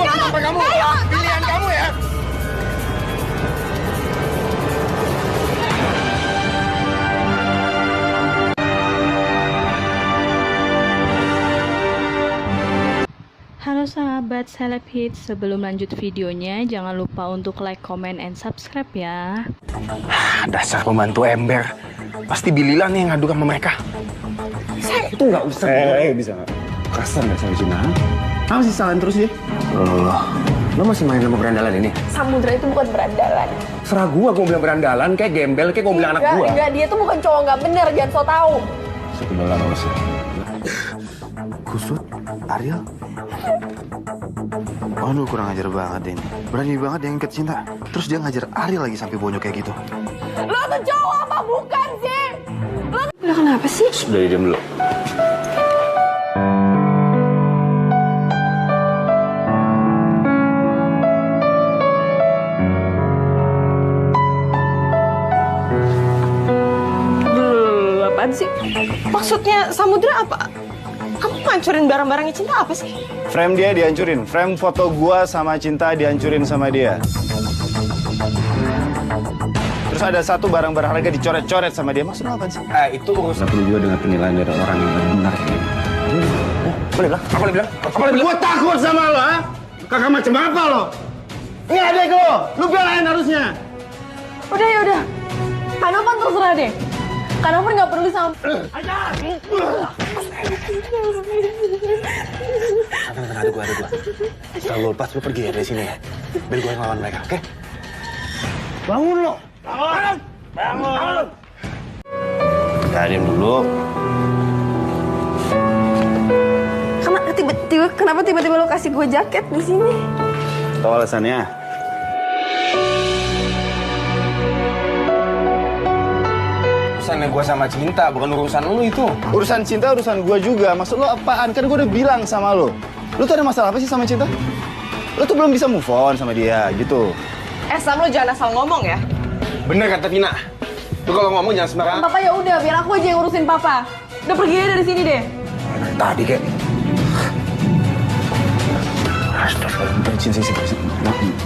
Gua nggak sampai kamu. Pilihan kamu ya. Halo sahabat Seleb Hits, sebelum lanjut videonya jangan lupa untuk like, comment, and subscribe ya. Dasar pembantu ember. Pasti Billy lah nih yang ngadu sama mereka. Saya itu nggak usah. Bisa nggak? Kasar nggak sama Cina? Apa sih salahin terus dia? Lo masih main sama berandalan ini? Samudra itu bukan berandalan. Serah gua bilang berandalan, kayak gembel, kayak gua bilang anak gua. Enggak, dia tuh bukan cowok nggak bener, jangan so tau. Sebenarnya nggak usah. Kusut, Ariel. Aduh, kurang ajar banget ini. Berani banget dia ngangkat Cinta. Terus dia ngajar Ariel lagi sampai bonyok kayak gitu. Lo tuh cowok apa bukan sih? Lo kenapa sih? Sudah diam dulu. Apaan sih? Maksudnya Samudra apa? Kamu ngancurin barang-barangnya Cinta apa sih? Frame dia dihancurin. Frame foto gua sama Cinta dihancurin sama dia. Terus ada satu barang berharga dicoret-coret sama dia. Maksudnya apa sih? Itu urusan. Nggak perlu juga dengan penilaian dari orang yang benar. Boleh bilang? Apa dia bilang? Apa dia bilang? Gua takut sama lo, ha? Kakak macam apa lo? Ini adek lo. Lu belain harusnya. Udah ya udah. Kanopan terserah deh. Kanopan nggak perlu sama. Tenang, ada gua. Setelah lo lepas, lo pergi ya dari sini ya. Biar gua yang lawan mereka, oke? Bangun lo. Bangun. Kita diam dulu. Kenapa tiba-tiba lo kasih gue jaket di sini? Tahu alasannya? Urusannya gua sama Cinta, bukan urusan lo itu. Urusan Cinta, urusan gua juga. Maksud lo apaan? Kan gua udah bilang sama lo. Lo tuh ada masalah apa sih sama Cinta? Lo tuh belum bisa move on sama dia, gitu. Sam, lo jangan asal ngomong ya. Bener kata Tina. Lo kalau ngomong jangan sembarangan. Papa ya udah, biar aku aja yang urusin Papa. Udah pergi aja dari sini deh. Tadi kayak. Sini.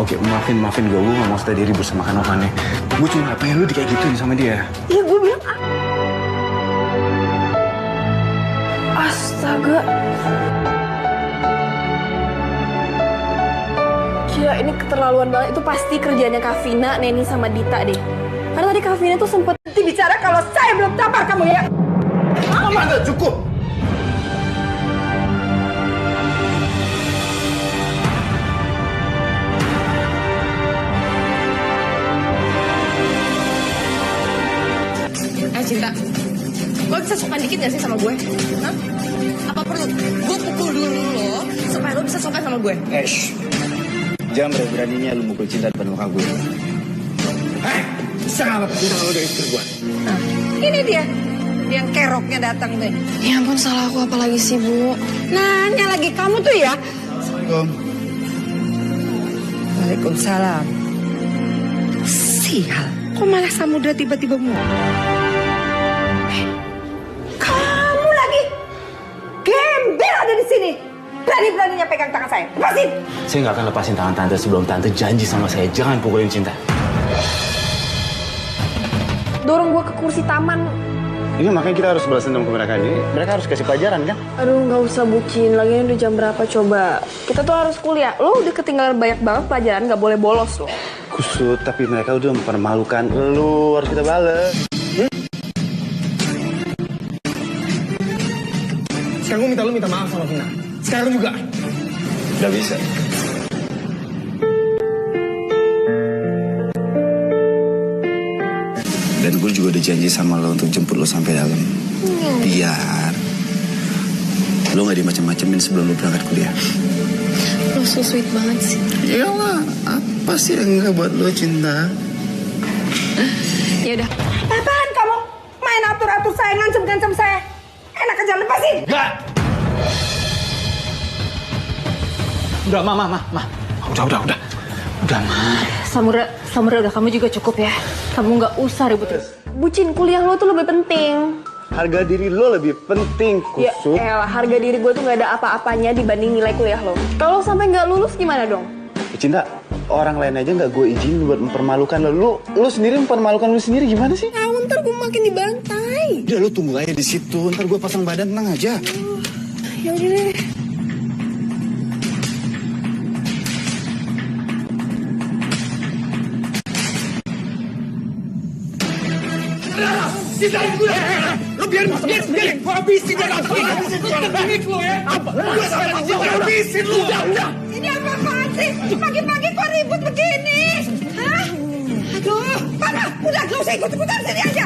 Oke, maafin gue nggak mau tadi ribut sama Kanovannya. Gue cuma nggak pengen lu kayak gituin sama dia. Iya, gue bilang. Astaga. Gila, ini keterlaluan banget. Itu pasti kerjanya Kavina, Neni, sama Dita deh. Karena tadi Kavina tuh sempet bicara kalau saya belum tampar kamu ya. Mama, cukup. Cinta, lo bisa sopan dikit gak sih sama gue? Hah? Apa perlu gue pukul dulu lo supaya lo bisa sopan sama gue? Jangan berani-beraninya lu mukul Cinta depan muka gue. Bisa nggak Cinta lo dari istri gua? Nah, ini dia yang keroknya datang deh. Ya ampun, salah aku apa lagi sih, Bu? Nanya lagi, kamu tuh ya? Assalamualaikum. Waalaikumsalam. Sial, kok malah Samudra tiba-tiba mau? Kamu lagi gembel ada di sini. Berani-beraninya pegang tangan saya. Lepasin. Saya nggak akan lepasin tangan tante sebelum tante janji sama saya jangan pukulin Cinta. Dorong gue ke kursi taman. Ini makanya kita harus balas dendam ke mereka ini. Mereka harus kasih pelajaran kan? Aduh, nggak usah bucin. Lagian udah jam berapa coba? Kita tuh harus kuliah. Lo udah ketinggalan banyak banget pelajaran, nggak boleh bolos lo. Kusut, tapi mereka udah mempermalukan lu. Harus kita balas. Sekarang gua minta maaf sama Tina. Sekarang juga. Udah bisa. Dan gue juga udah janji sama lo untuk jemput lo sampai dalam. Biar lo gak dimacem-macemin sebelum lo berangkat kuliah. Lo so sweet banget sih. Iyalah, apa sih yang gak buat lo Cinta? Ya udah. Apaan kamu? Main atur-atur saya, ngancem-ngancem saya. Enak aja, lepasin. Enggak. Udah, Ma. Udah, Ma. Samudra, udah kamu juga cukup ya. Kamu nggak usah ribut. Bucin, kuliah lo tuh lebih penting. harga diri lo lebih penting, Ya kusut. elah, harga diri gue tuh gak ada apa-apanya dibanding nilai kuliah lo. Kalau sampai nggak lulus gimana dong? Cinta, orang lain aja nggak gue izinin buat mempermalukan lo. Lo sendiri mempermalukan lo sendiri gimana sih? Tahu ntar gue makin dibantai. Udah lo tunggu aja di situ, ntar gue pasang badan, tenang aja. Ya udah deh. Ini apa-apaan sih? Pagi-pagi kok ribut begini? Hah? Aduh, Mama, udah gak usah ikut-ikutan sini aja.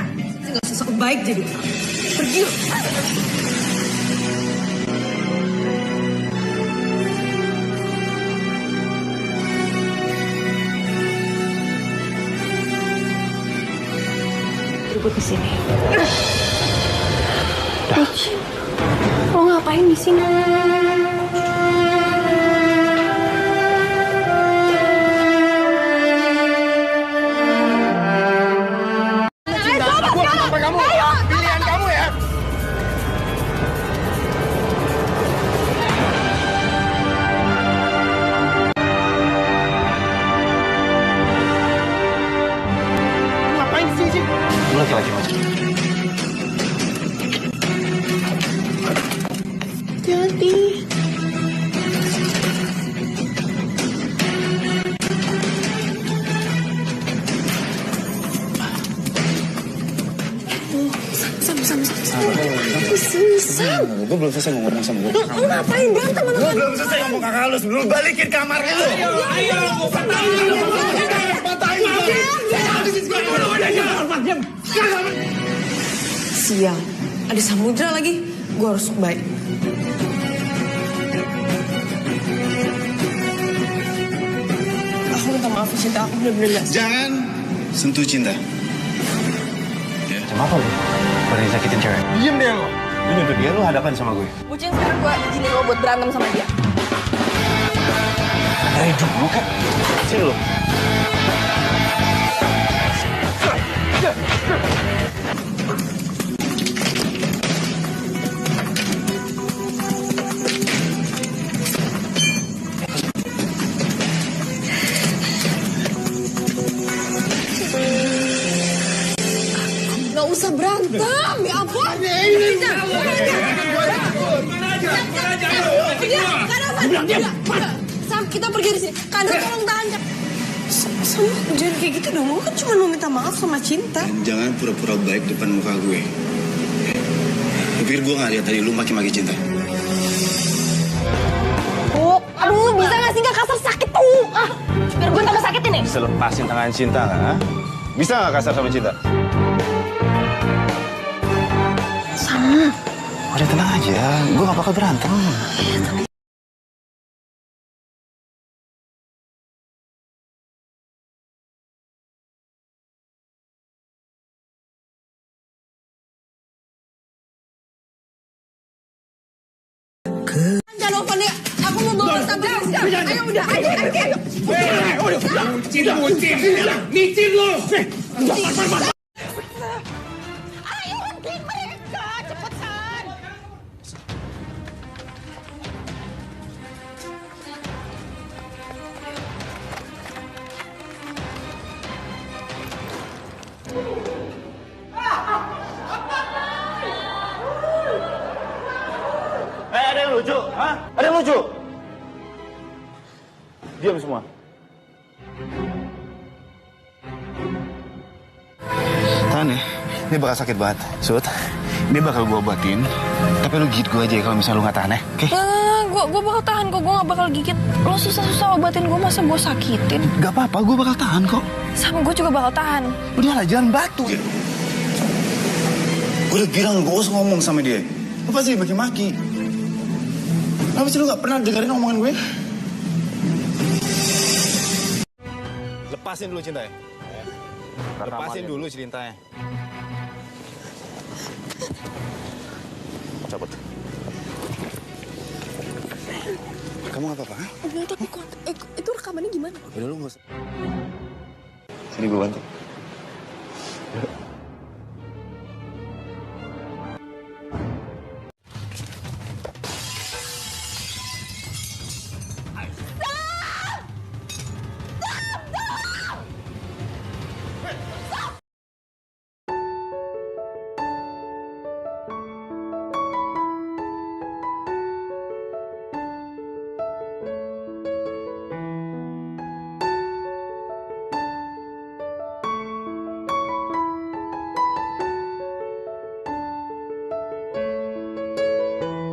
Gak usah sok baik jadi. Pergi. Ribut di sini. Rich, lo ngapain di sini? Pilihan kamu ya. Ngapain sih? Lo laki-laki macam. Hati-hati. Gue belum selesai ngomong sama gue. Lo ngapain berantem sama Gue belum selesai ngomong kakak lu sebelum balikin kamar lu. Sial, ada samudra lagi. Gue harus baik. Aku minta maaf Cinta, aku bener-bener gak. Jangan sentuh Cinta. Sama apa lu? Berani sakitin cewek. Diem deh lo. Lu nyuruh dia, lu hadapan sama gue. Bucin, sekarang gue izinin lo buat berantem sama dia. Dari dulu kan. Sini lu. Gak usah berantem, ya ampun. Sam, kita pergi dari sini. Kanda tolong tahan. Sam, jangan kayak gitu dong. Gue kan cuma mau minta maaf sama Cinta. Jangan pura-pura baik depan muka gue. Lu pikir gue gak lihat tadi lu maki-maki Cinta? Oh, aduh, bisa gak sih gak kasar sakit tuh? Ah, biar gue tambah sakit ini. Bisa lepasin tangan Cinta gak? Ha? Bisa gak kasar sama Cinta? Sama. Udah tenang aja, gue gak bakal berantem. Jangan lupa nih, aku mau bawa sabun. Ayo udah, ayo. Micin lo! Ayo hunting mereka, cepetan. Ada yang lucu? Hah? Ada yang lucu? Diam semua. Tahan ya, ini bakal sakit banget. Sud, ini bakal gue obatin. Tapi lu gigit gue aja ya kalau misalnya lu gak tahan ya, oke? Gue bakal tahan kok, gue gak bakal gigit. Lo susah-susah obatin gue, masa gue sakitin? Gak apa-apa, gue bakal tahan kok. Sama gue juga bakal tahan. Udahlah, jangan batu. Gue udah bilang gak usah ngomong sama dia. Lu pasti maki-maki. Kenapa sih lu gak pernah dengerin omongan gue? Lepasin dulu cintanya. Lepasin dulu cintanya. Cabut. Kamu gak apa-apa? Udah, tapi itu rekamannya gimana? Udah lu gak usah. Sini gue bantu.